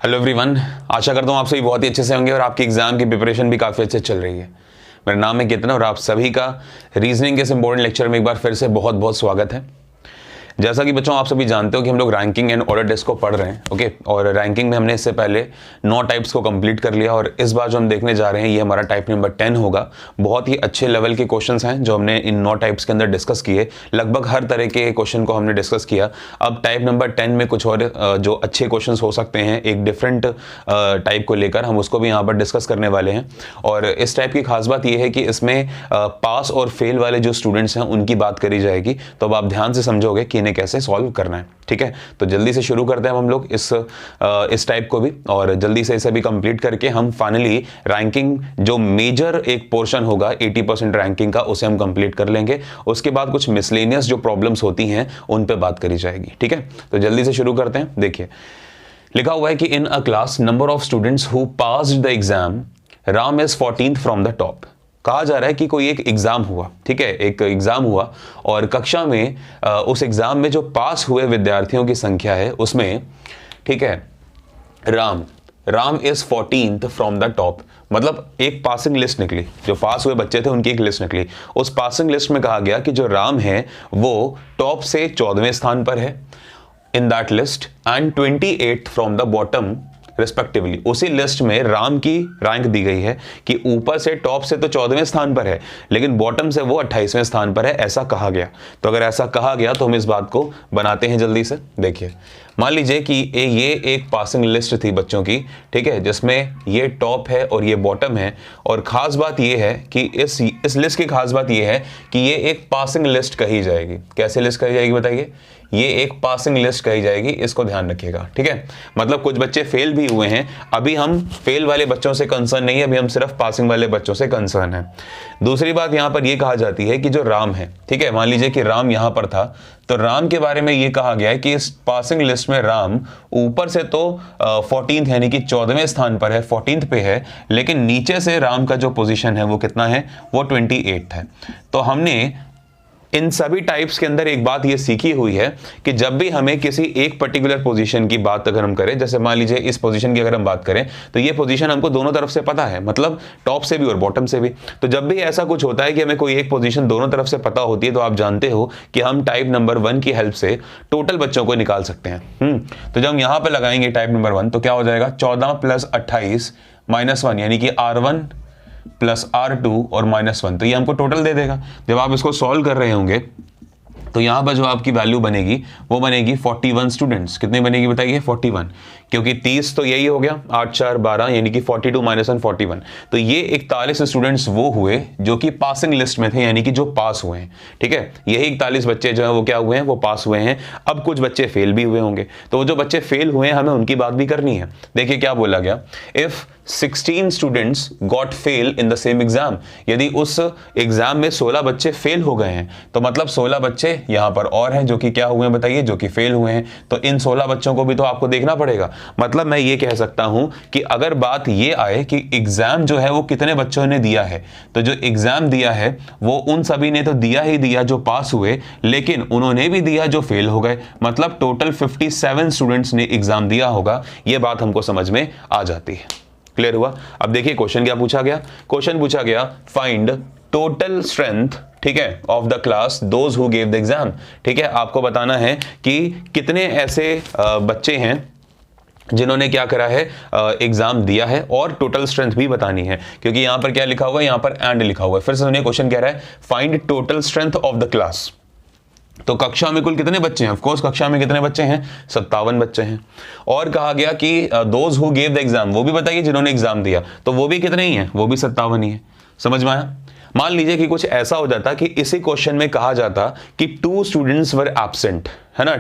Hello everyone, आशा करता हूँ आप सभी बहुत ही अच्छे से होंगे और आपकी एग्जाम की प्रिपरेशन भी काफ़ी अच्छे चल रही है। मेरा नाम है केतन और आप सभी का रीजनिंग के इस इंपॉर्टेंट लेक्चर में एक बार फिर से बहुत बहुत स्वागत है। जैसा कि बच्चों आप सभी जानते हो कि हम लोग रैंकिंग एंड ऑर्डर टेस्ट को पढ़ रहे हैं, ओके। और रैंकिंग में हमने इससे पहले 9 टाइप्स को कंप्लीट कर लिया और इस बार जो हम देखने जा रहे हैं ये हमारा टाइप नंबर 10 होगा। बहुत ही अच्छे लेवल के क्वेश्चंस हैं जो हमने इन 9 टाइप्स के अंदर डिस्कस किए। लगभग हर तरह के क्वेश्चन को हमने डिस्कस किया। अब टाइप नंबर 10 में कुछ और जो अच्छे क्वेश्चन हो सकते हैं एक डिफरेंट टाइप को लेकर, हम उसको भी यहाँ पर डिस्कस करने वाले हैं। और इस टाइप की खास बात यह है कि इसमें पास और फेल वाले जो स्टूडेंट्स हैं उनकी बात करी जाएगी। तो अब आप ध्यान से समझोगे कि इन्हें कैसे सॉल्व करना है, ठीक है। तो जल्दी से शुरू करते हैं हम लोग इस टाइप को भी, और जल्दी से इसे भी कंप्लीट करके हम फाइनली रैंकिंग जो मेजर एक पोर्शन होगा 80% रैंकिंग का, उसे हम कंप्लीट कर लेंगे। उसके बाद कुछ मिसलेनियस जो प्रॉब्लम्स होती हैं उन पे बात करी जाएगी, ठीक है। तो जल्दी से शुरू करते हैं। देखिए लिखा हुआ है कि in a class number of students who passed the exam Ram is 14th from the top. कहा जा रहा है कि कोई एक एग्जाम हुआ, ठीक है, एक एग्जाम हुआ और कक्षा में उस एग्जाम में जो पास हुए विद्यार्थियों की संख्या है उसमें, ठीक है, Ram is 14th from the top. मतलब एक पासिंग लिस्ट निकली, जो पास हुए बच्चे थे उनकी एक लिस्ट निकली। उस पासिंग लिस्ट में कहा गया कि जो राम है वो टॉप से 14वें स्थान पर है in that list and 28th from the bottom respectively. उसी लिस्ट में राम की रैंक दी गई है कि ऊपर से टॉप से तो 14वें स्थान पर है लेकिन बॉटम से वो 28वें स्थान पर है, ऐसा कहा गया। तो अगर ऐसा कहा गया तो हम इस बात को बनाते हैं जल्दी से। देखिए मान लीजिए कि ये एक पासिंग लिस्ट थी बच्चों की, ठीक है, जिसमें ये टॉप है और ये बॉटम है। और खास बात ये है कि इस लिस्ट की खास बात ये है कि ये एक पासिंग लिस्ट कही जाएगी। कैसे लिस्ट कही जाएगी बताइए? ये एक पासिंग लिस्ट कही जाएगी, इसको ध्यान रखिएगा, ठीक है। मतलब कुछ बच्चे फेल भी हुए हैं, अभी हम फेल वाले बच्चों से कंसर्न नहीं है, अभी हम सिर्फ पासिंग वाले बच्चों से कंसर्न है। दूसरी बात यहां पर यह कहा जाती है कि जो राम है, ठीक है, मान लीजिए कि राम यहां पर था, तो राम के बारे में यह कहा गया है कि इस पासिंग लिस्ट में राम ऊपर से तो 14th यानी कि 14वें स्थान पर है, 14th पे है, लेकिन नीचे से राम का जो पोजीशन है वो कितना है, वो 28th है। तो हमने इन सभी टाइप्स के अंदर एक बात ये सीखी हुई है कि जब भी हमें किसी एक पर्टिकुलर पोजीशन की बात अगर हम करें, जैसे मान लीजिए इस पोजीशन की अगर हम बात करें तो ये पोजीशन हमको दोनों तरफ से पता है, मतलब टॉप से भी और बॉटम से भी। तो जब भी ऐसा कुछ होता है कि हमें कोई एक पोजीशन दोनों तरफ से पता होती है तो आप जानते हो कि हम टाइप नंबर 1 की हेल्प से टोटल बच्चों को निकाल सकते हैं। तो जब हम यहां पर लगाएंगे टाइप नंबर 1 तो क्या हो जाएगा, 14 + 28 - 1 यानी कि R1 + R2 और -1। तो ये हमको टोटल दे देगा। जब आप इसको सॉल्व कर रहे होंगे तो यहां पर जो आपकी वैल्यू बनेगी वो बनेगी 41 स्टूडेंट्स। कितनी बनेगी बताइए? 41, क्योंकि 30 तो यही हो गया, 8 × 4 = 12 यानी कि 42 - 1 41। तो ये 41 स्टूडेंट्स वो हुए जो कि पासिंग लिस्ट में थे, यानी कि जो पास हुए हैं, ठीक है। यही 41 बच्चे जो है वो क्या हुए हैं, वो पास हुए हैं। अब कुछ बच्चे फेल भी हुए होंगे, तो वो जो बच्चे फेल हुए हैं हमें उनकी बात भी करनी है। देखिए क्या बोला गया, if 16 students got fail in the same exam. यदि उस एग्जाम में 16 बच्चे फेल हो गए हैं तो मतलब 16 बच्चे यहां पर और हैं जो कि क्या हुए हैं बताइए, जो कि फेल हुए हैं। तो इन 16 बच्चों को भी तो आपको देखना पड़ेगा। मतलब मैं ये कह सकता हूं कि अगर बात ये आए कि एग्जाम जो है वो कितने बच्चों ने दिया है, तो जो एग्जाम दिया है वो उन सभी ने तो दिया ही दिया जो पास हुए, लेकिन उन्होंने भी दिया जो फेल हो गए। मतलब टोटल 57 स्टूडेंट्स ने एग्जाम दिया होगा। यह बात हमको समझ में आ जाती है। क्लियर हुआ? अब देखिए क्वेश्चन क्या पूछा गया। क्वेश्चन पूछा गया फाइंड टोटल स्ट्रेंथ, ठीक है, of the class those who gave the exam. ठीक है, आपको बताना है कि कितने ऐसे बच्चे हैं जिन्होंने क्या करा है, एग्जाम दिया है, और टोटल स्ट्रेंथ भी बतानी है, क्योंकि यहां पर क्या लिखा हुआ है, यहां पर एंड लिखा हुआ है। फिर से सुनिए, क्वेश्चन कह रहा है find total strength of the class. तो कक्षा में कुल कितने बच्चे हैं? ऑफ कोर्स कक्षा में कितने बच्चे हैं? 57 बच्चे हैं। और कहा गया कि those who gave the exam, वो भी बताइए जिन्होंने एग्जाम दिया, तो वो भी कितने ही हैं? वो भी 57 ही है। समझ में आया? मान लीजिए कि कुछ ऐसा हो जाता कि इसी क्वेश्चन में कहा जाता कि 2 स्टूडेंट्स वर एब्सेंट, है ना,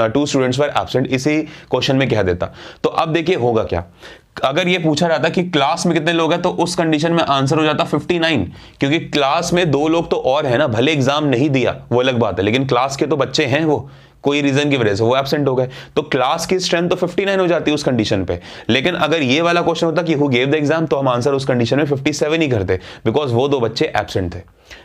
2 स्टूडेंट्स वर एब्सेंट, इसी क्वेश्चन में कह देता। तो अब देखिए होगा क्या, अगर ये पूछा जाता कि क्लास में कितने लोग हैं तो उस कंडीशन में आंसर हो जाता 59, क्योंकि क्लास में 2 लोग तो और है ना, भले एग्जाम नहीं दिया वो अलग बात है, लेकिन क्लास के तो बच्चे हैं, वो कोई रीजन की वजह से वो एब्सेंट हो गए, तो क्लास की स्ट्रेंथ तो 59 हो जाती है उस कंडीशन पे। लेकिन अगर ये वाला क्वेश्चन होता कि हु गेव द एग्जाम, तो हम आंसर उस कंडीशन में 57 ही करते, बिकॉज वो 2 बच्चे एब्सेंट थे।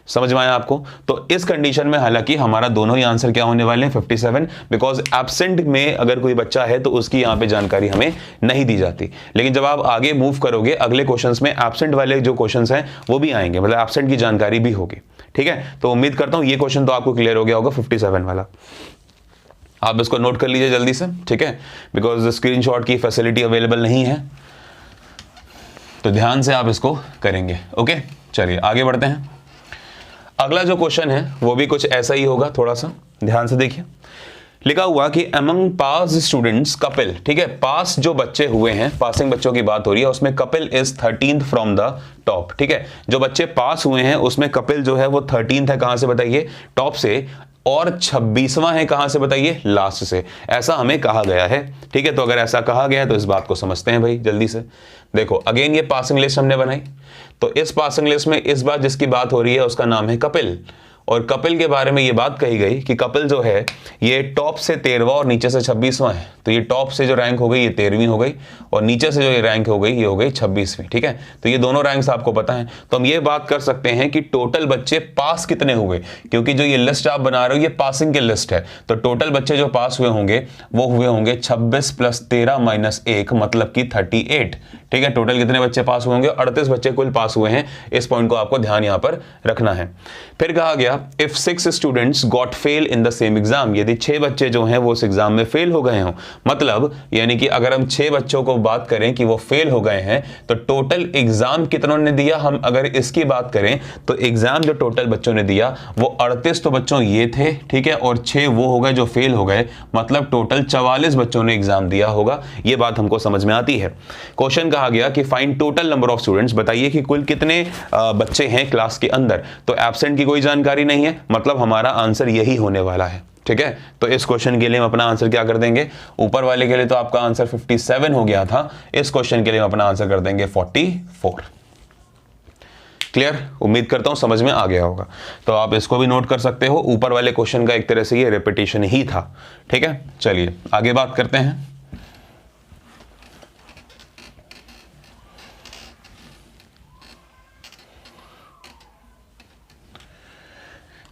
समझ में आया आपको? तो इस कंडीशन में हालांकि हमारा दोनों ही आंसर क्या होने वाले हैं 57, बिकॉज एब्सेंट में अगर कोई बच्चा है तो उसकी यहां पे जानकारी हमें नहीं दी जाती। लेकिन जब आप आगे मूव करोगे अगले क्वेश्चंस में एब्सेंट वाले जो क्वेश्चंस हैं वो भी आएंगे, मतलब एब्सेंट की जानकारी भी होगी। ठीक है, तो उम्मीद करता हूं ये क्वेश्चन तो आपको क्लियर हो गया होगा 57 वाला। आप इसको नोट कर लीजिए जल्दी से, ठीक है, बिकॉज स्क्रीनशॉट की फैसिलिटी अवेलेबल नहीं है, तो ध्यान से आप इसको करेंगे। ओके, चलिए आगे बढ़ते हैं। अगला जो क्वेश्चन है वो भी कुछ ऐसा ही होगा, थोड़ा सा ध्यान से देखिए। लिखा हुआ कि अमंग पास स्टूडेंट्स कपिल, ठीक है, पास जो बच्चे हुए हैं, पासिंग बच्चों की बात हो रही है, उसमें Kapil is 13th from the top. ठीक है, जो बच्चे पास हुए हैं उसमें कपिल जो है वो 13th है, कहां से बताइए? टॉप से, और 26वां है कहां से बताइए? लास्ट से। ऐसा हमें कहा गया है। ठीक है, तो अगर ऐसा कहा गया है तो इस बात को समझते हैं भाई जल्दी से। देखो अगेन ये पासिंग लिस्ट हमने बनाई, तो इस पासिंग लिस्ट में इस बार जिसकी बात हो रही है उसका नाम है कपिल, और कपिल के बारे में ये बात कही गई कि कपिल जो है ये टॉप से 13वां और नीचे से 26वां है। तो ये टॉप से जो रैंक हो गई ये 13वीं हो गई, और नीचे से जो ये रैंक हो गई ये हो गई 26वीं। ठीक है, तो ये दोनों रैंक्स आपको पता है, तो हम ये बात कर सकते हैं कि टोटल बच्चे पास कितने हुए, क्योंकि जो ये लिस्ट आप बना रहे हो ये पासिंग की लिस्ट है। तो टोटल बच्चे जो पास हुए होंगे वो हुए होंगे 26 + 13 - 1 मतलब कि 38। ठीक है, टोटल कितने बच्चे पास हुए होंगे? 38 बच्चे कुल पास हुए हैं। इस पॉइंट को आपको ध्यान यहां पर रखना है। फिर कहा गया if 6 students got fail in the same exam, यदि 6 बच्चे जो हैं वो उस एग्जाम में फेल हो गए हों, मतलब यानी कि अगर हम 6 बच्चों को बात करें कि वो फेल हो गए हैं, तो टोटल एग्जाम कितनों ने दिया? हम अगर इसकी बात करें तो एग्जाम जो टोटल बच्चों ने दिया वो 38 तो बच्चों ये थे, ठीक है, और 6 वो हो गए जो फेल हो गए, मतलब टोटल 44 बच्चों ने एग्जाम दिया होगा। ये बात हमको समझ में आती है। क्वेश्चन कहा गया कि find total number of students, बताइए कि कुल कितने बच्चे हैं क्लास के अंदर। तो एब्सेंट की कोई जानकारी नहीं है, मतलब हमारा आंसर यही होने वाला है। ठीक है, तो इस क्वेश्चन के लिए हम अपना आंसर क्या कर देंगे? ऊपर वाले के लिए तो आपका आंसर 57 हो गया था, इस क्वेश्चन के लिए हम अपना आंसर कर देंगे 44। क्लियर? उम्मीद करता हूं समझ में आ गया होगा। तो आप इसको भी नोट कर सकते हो, ऊपर वाले क्वेश्चन का एक तरह से ये रिपीटिशन ही था। ठीक है, चलिए आगे बात करते हैं।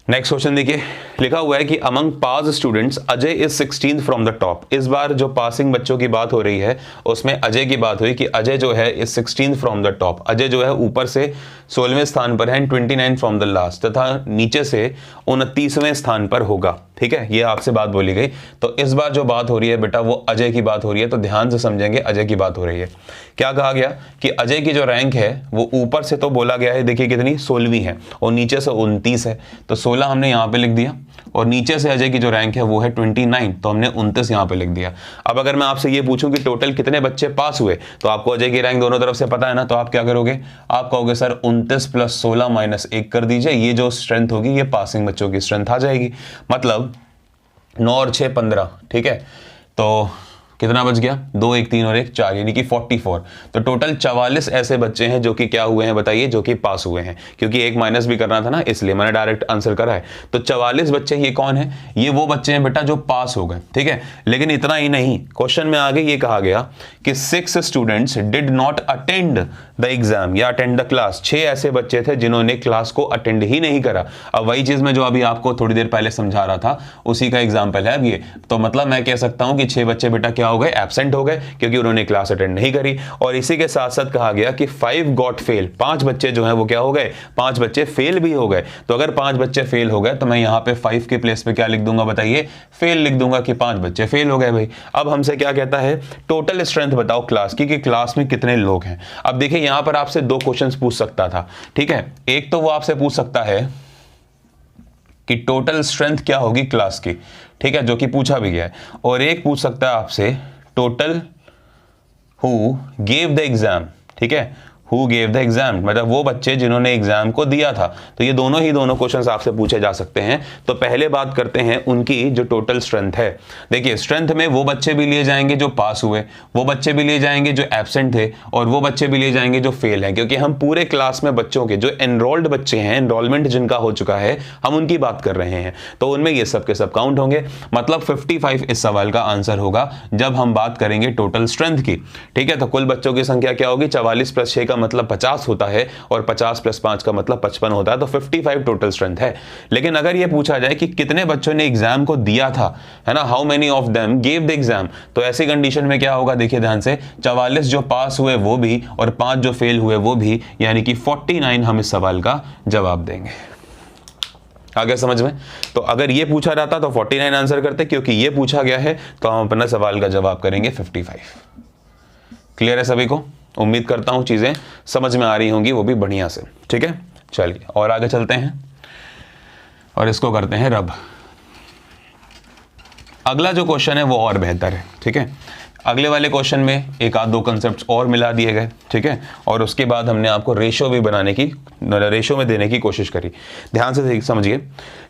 नेक्स्ट क्वेश्चन देखिए, लिखा हुआ है कि among pass students Ajay is 16th from the top. इस बार जो पासिंग बच्चों की बात हो रही है उसमें अजय की बात हुई कि अजय जो है is 16th from the top. Ajay जो है ऊपर से 16वें स्थान पर है, 29 फ्रॉम द लास्ट, तथा नीचे से 29वें स्थान पर होगा। ठीक है, ये आपसे बात बोली गई। तो इस बार जो बात हो रही है बेटा वो अजय की बात हो रही है, तो ध्यान से समझेंगे अजय की बात हो रही है। क्या कहा गया कि अजय की जो रैंक है वो ऊपर से तो बोला गया है, देखिए कितनी 16वीं है, और नीचे से 29 है, तो 16 हमने यहां पे लिख दिया, और नीचे से अजय की जो रैंक है वो है 29, तो हमने 29 यहां पे लिख दिया। अब अगर मैं आपसे ये पूछूं कि टोटल कितने बच्चे पास हुए, तो आपको अजय की रैंक दोनों तरफ से पता है ना, तो आप क्या करोगे? आप कहोगे सर 29 + 16 - 1 कर दीजिए, ये जो स्ट्रेंथ होगी ये पासिंग बच्चों की स्ट्रेंथ आ जाएगी, मतलब 9 और 6 15। ठीक है, तो कितना बच गया? 2 1 3 और 1 4, यानी कि 44। तो टोटल 44 ऐसे बच्चे हैं जो कि क्या हुए हैं बताइए? जो कि पास हुए हैं, क्योंकि एक माइनस भी करना था ना, इसलिए मैंने डायरेक्ट आंसर करा है। तो 44 बच्चे ये कौन है? ये वो बच्चे हैं बेटा जो पास हो गए। ठीक है, लेकिन इतना ही नहीं, क्वेश्चन में आगे ये कहा गया कि 6 students did not attend the exam या अटेंड द क्लास। 6 ऐसे बच्चे थे जिन्होंने क्लास को अटेंड ही नहीं करा। अब वही चीज मैं जो अभी आपको थोड़ी देर पहले समझा रहा था उसी का एग्जाम्पल है अब ये। तो मतलब मैं कह सकता हूं कि 6 बच्चे बेटा क्या हो गए? एब्सेंट हो गए, क्योंकि उन्होंने क्लास अटेंड नहीं करी। और इसी के साथ साथ कहा गया कि 5 गॉट फेल, 5 बच्चे जो हैं वो क्या हो गए? 5 बच्चे फेल भी हो गए। तो अगर 5 बच्चे फेल हो गए तो मैं यहां पे 5 के प्लेस पे क्या लिख दूंगा बताइए? फेल लिख दूंगा, कि 5 बच्चे फेल हो गए भाई। अब हमसे क्या कहता है? टोटल स्ट्रेंथ बताओ क्लास की, कि क्लास में कितने लोग हैं। अब देखिए यहां पर आपसे 2 क्वेश्चंस पूछ सकता था। ठीक है, एक तो वो आपसे पूछ सकता है कि टोटल स्ट्रेंथ क्या होगी क्लास की, ठीक है, जो कि पूछा भी गया है, और एक पूछ सकता है आपसे total who gave the exam. ठीक है, हु गेव द एग्जाम, मतलब वो बच्चे जिन्होंने एग्जाम को दिया था। तो ये दोनों क्वेश्चंस आपसे पूछे जा सकते हैं। तो पहले बात करते हैं उनकी जो टोटल स्ट्रेंथ है। देखिए स्ट्रेंथ में वो बच्चे भी लिए जाएंगे जो पास हुए, वो बच्चे भी लिए जाएंगे जो एब्सेंट थे, और वो बच्चे भी लिए जाएंगे जो फेल हैं, क्योंकि हम पूरे क्लास में बच्चों के जो एनरोल्ड बच्चे हैं, एनरोलमेंट जिनका हो चुका है, हम उनकी बात कर रहे हैं। तो उनमें ये सब के सब काउंट होंगे, मतलब 55 इस सवाल का आंसर होगा जब हम बात करेंगे टोटल स्ट्रेंथ की। ठीक है, तो कुल बच्चों की संख्या क्या होगी? 44 + 6 का मतलब 50 होता है और 50 + 5 का मतलब 55 होता है, तो 55 टोटल स्ट्रेंथ है। लेकिन अगर ये पूछा जाए कि कितने बच्चों ने एग्जाम को दिया था, है ना, how many of them gave the exam, तो ऐसी कंडीशन में क्या होगा, देखिए ध्यान से, 44 जो पास हुए वो भी और 5 जो फेल हुए वो भी, यानी कि 49 हम इस सवाल का जवाब देंगे। आगे समझ में? तो अगर ये पूछा जाता तो 49 आंसर करते, क्योंकि ये पूछा गया है तो हम अपना सवाल का जवाब करेंगे 55। क्लियर है सभी को? उम्मीद करता हूं चीजें समझ में आ रही होंगी, वो भी बढ़िया से। ठीक है, चलिए और आगे चलते हैं और इसको करते हैं रब। अगला जो क्वेश्चन है वो और बेहतर है। ठीक है, अगले वाले क्वेश्चन में एक आध दो कंसेप्ट और मिला दिए गए। ठीक है, और उसके बाद हमने आपको रेशो भी बनाने की, रेशो में देने की कोशिश करी। ध्यान से समझिए,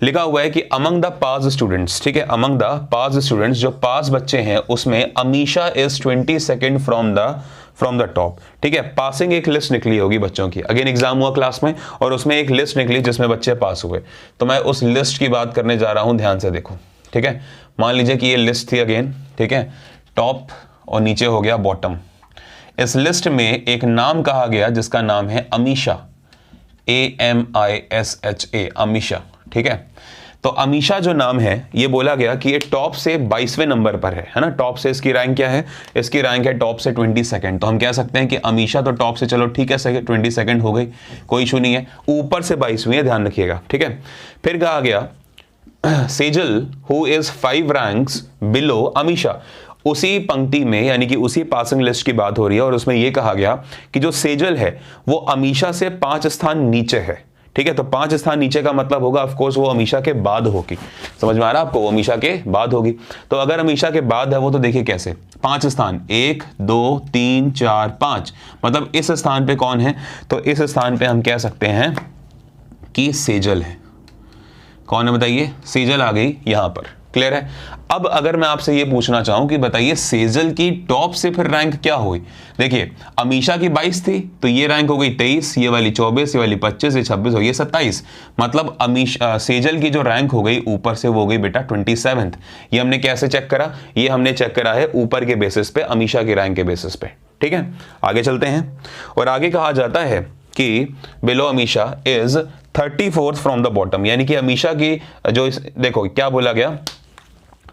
लिखा हुआ है कि अमंग द पास स्टूडेंट्स, ठीक है, अमंग द पास स्टूडेंट्स, जो पास बच्चे हैं उसमें Amisha is 22nd from the top. ठीक है, पासिंग एक लिस्ट निकली होगी बच्चों की, अगेन एग्जाम हुआ क्लास में और उसमें एक लिस्ट निकली जिसमें बच्चे पास हुए, तो मैं उस लिस्ट की बात करने जा रहा हूं। ध्यान से देखो। ठीक है, मान लीजिए कि ये लिस्ट थी अगेन, ठीक है, टॉप और नीचे हो गया बॉटम। इस लिस्ट में एक नाम कहा गया जिसका नाम है अमीशा, AMISHA, अमीशा। ठीक है, तो अमीशा जो नाम है ये बोला गया कि ये टॉप से 22वें नंबर पर है ना। टॉप से इसकी रैंक क्या है? इसकी रैंक है टॉप से 22nd। तो हम कह सकते हैं कि अमीशा तो टॉप से, चलो ठीक है, 22nd हो गई, कोई इशू नहीं है, ऊपर से 22वीं है, ध्यान रखिएगा। ठीक है, फिर कहा गया Sejal who is 5 ranks below Amisha. उसी पंक्ति में यानी कि उसी पासिंग लिस्ट की बात हो रही है और उसमें यह कहा गया कि जो सेजल है वो अमीशा से 5 स्थान नीचे है। ठीक है, तो 5 स्थान नीचे का मतलब होगा ऑफ कोर्स वो अमीशा के बाद होगी। समझ में आ रहा है आपको? वो अमीशा के बाद होगी। तो अगर अमीशा के बाद है वो, तो देखिए कैसे, 5 स्थान, 1 2 3 4 5, मतलब इस स्थान पे कौन है? तो इस स्थान पे हम कह सकते हैं कि सेजल है। कौन है बताइए? सेजल आ गई यहां पर। क्लियर है? अब अगर मैं आपसे ये पूछना चाहूं कि बताइए सेजल की टॉप से फिर रैंक क्या हुई? देखिए अमीशा की 22 थी तो ये रैंक हो गई 23, ये वाली 24, ये वाली 25, ये 26 हो गई 27। मतलब सेजल की जो रैंक हो गई ऊपर से वो हो गई बेटा 27th। ये हमने कैसे चेक करा? ये हमने चेक करा है ऊपर के बेसिस पे, अमीशा की रैंक के बेसिस पे। ठीक है, आगे चलते हैं और आगे कहा जाता है कि below Amisha is 34th from the bottom, यानी कि अमीशा की जो देखो क्या बोला गया,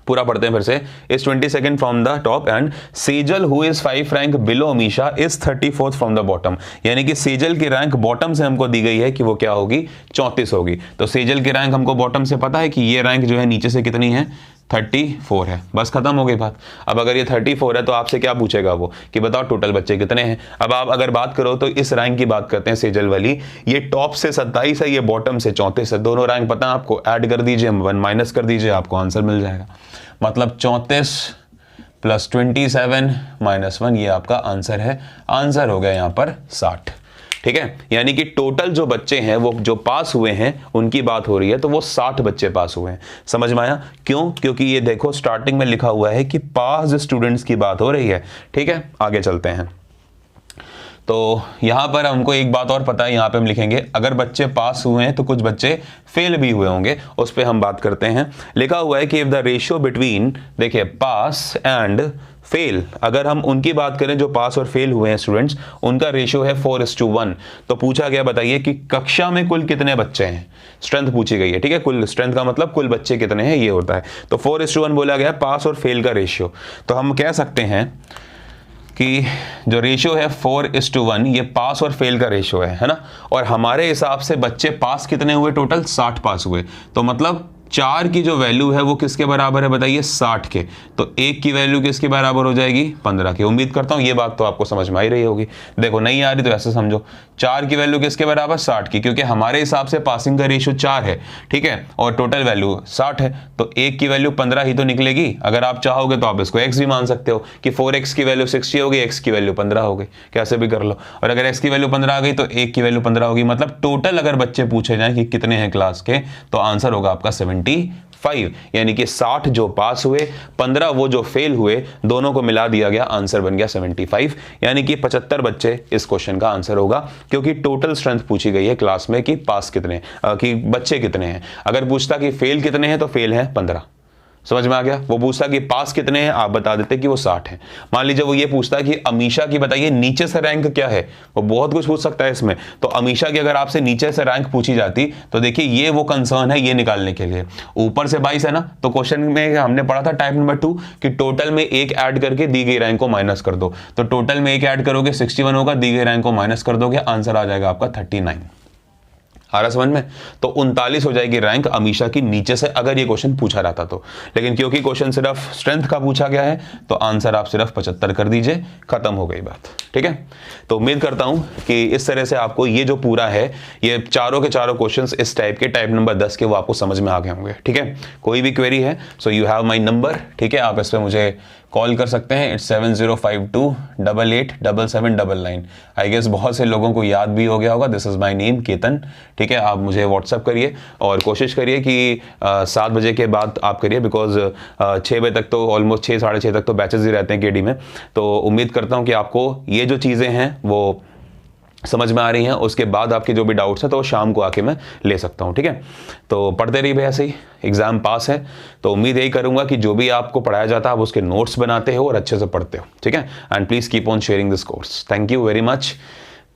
पूरा पढ़ते हैं फिर से, is 22nd from the top and Sejal who is 5 rank below Amisha is 34th from the bottom. यानी कि सेजल की रैंक बॉटम से हमको दी गई है कि वो क्या होगी? 34 होगी। तो सेजल की रैंक हमको बॉटम से पता है कि ये रैंक जो है नीचे से कितनी है? 34 है। बस खत्म हो गई बात। अब अगर ये 34 है तो आपसे क्या पूछेगा वो कि बताओ टोटल बच्चे कितने हैं। अब आप अगर बात करो तो इस रैंक की बात करते हैं सेजल वाली, ये टॉप से 27 है, ये बॉटम से 34 है। दोनों रैंक पता है आपको, ऐड कर दीजिए, 1 माइनस कर दीजिए, आपको आंसर मिल जाएगा। मतलब 34 + 27 - 1, ये आपका आंसर है। आंसर हो गया यहाँ पर 60। ठीक है, यानी कि टोटल जो बच्चे हैं वो जो पास हुए हैं उनकी बात हो रही है, तो वो 60 बच्चे पास हुए हैं। समझ में आया? क्यों? क्योंकि ये देखो स्टार्टिंग में लिखा हुआ है कि पास स्टूडेंट्स की बात हो रही है। ठीक है, आगे चलते हैं। तो यहां पर हमको एक बात और पता है, यहां पे हम लिखेंगे अगर बच्चे पास हुए हैं तो कुछ बच्चे फेल भी हुए होंगे, उस पर हम बात करते हैं। लिखा हुआ है कि इफ द रेशियो बिटवीन, देखिए, पास एंड फेल, अगर हम उनकी बात करें जो पास और फेल हुए हैं स्टूडेंट्स, उनका रेशियो है 4:1। तो पूछा गया बताइए कि कक्षा में कुल कितने बच्चे हैं, स्ट्रेंथ पूछी गई है। ठीक है, कुल स्ट्रेंथ का मतलब कुल बच्चे कितने हैं ये होता है। तो 4:1 बोला गया पास और फेल का रेशियो। तो हम कह सकते हैं कि जो रेशियो है 4:1, ये पास और फेल का रेशियो है ना। और हमारे हिसाब से बच्चे पास कितने हुए? टोटल 60 पास हुए। तो मतलब 4 की जो वैल्यू है वो किसके बराबर है बताइए? 60 के। तो 1 की वैल्यू किसके बराबर हो जाएगी? 15 की। उम्मीद करता हूं ये बात तो आपको समझ में आ ही रही होगी। देखो नहीं आ रही तो ऐसे समझो, 4 की वैल्यू किसके बराबर? 60 की, क्योंकि हमारे हिसाब से पासिंग का रेशियो 4 है। ठीक है, और टोटल वैल्यू 60 है, तो 1 की वैल्यू 15 ही तो निकलेगी। अगर आप चाहोगे तो आप इसको x भी मान सकते हो कि 4x की वैल्यू 60 होगी, x की वैल्यू 15 हो गई, कैसे भी कर लो। और अगर x की वैल्यू 15 आ गई तो 1 की वैल्यू 15 होगी। मतलब टोटल अगर बच्चे पूछे जाएं कि कितने हैं क्लास के, तो आंसर होगा आपका 75। यानी कि 60 जो पास हुए, 15 वो जो फेल हुए, दोनों को मिला दिया गया, आंसर बन गया 75। यानी कि 75 बच्चे इस क्वेश्चन का आंसर होगा, क्योंकि टोटल स्ट्रेंथ पूछी गई है क्लास में कि पास कितने कि बच्चे कितने हैं। अगर पूछता कि फेल कितने हैं तो फेल है 15। समझ में आ गया। वो पूछता कि पास कितने हैं, आप बता देते कि वो 60 है। मान लीजिए वो ये पूछता है कि अमीशा की बताइए नीचे से रैंक क्या है, वो बहुत कुछ पूछ सकता है इसमें। तो अमीशा की अगर आपसे नीचे से रैंक पूछी जाती तो देखिए ये वो कंसर्न है ये निकालने के लिए। ऊपर से 22 है ना, तो क्वेश्चन में हमने पढ़ा था टाइप नंबर 2 कि टोटल में एक ऐड करके दी गई रैंक को माइनस कर दो। तो टोटल में एक ऐड करोगे 61 होगा, दी गई रैंक को माइनस कर दोगे, आंसर आ जाएगा आपका 39। आ रहा समझ में? तो 39 हो जाएगी रैंक अमीशा की नीचे से, अगर ये क्वेश्चन पूछा रहता तो। लेकिन क्योंकि क्वेश्चन सिर्फ स्ट्रेंथ का पूछा गया है तो आंसर आप सिर्फ 75 कर दीजिए, खत्म हो गई बात। ठीक है, तो उम्मीद करता हूं कि इस तरह से आपको ये जो पूरा है, ये चारों के चारों क्वेश्चंस इस टाइप के, टाइप नंबर 10 के, वो आपको समझ में आ गए होंगे। ठीक है, कोई भी क्वेरी है so you have my number. ठीक है, आप इस पर मुझे कॉल कर सकते हैं। इट्स 7052887799। आई गेस बहुत से लोगों को याद भी हो गया होगा, this is my name Ketan. ठीक है, आप मुझे व्हाट्सअप करिए और कोशिश करिए कि 7 बजे के बाद आप करिए, बिकॉज 6 बजे तक तो ऑलमोस्ट 6 साढ़े 6 तक तो बैचेस ही रहते हैं केडी में। तो उम्मीद करता हूँ कि आपको ये जो चीज़ें हैं वो समझ में आ रही हैं। उसके बाद आपके जो भी डाउट्स हैं तो शाम को आके मैं ले सकता हूं। ठीक है, तो पढ़ते रहिए भैया, सही एग्जाम पास है। तो उम्मीद यही करूंगा कि जो भी आपको पढ़ाया जाता है आप उसके नोट्स बनाते हो और अच्छे से पढ़ते हो। ठीक है, and please keep on sharing this course. Thank you very much,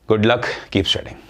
good luck, keep studying.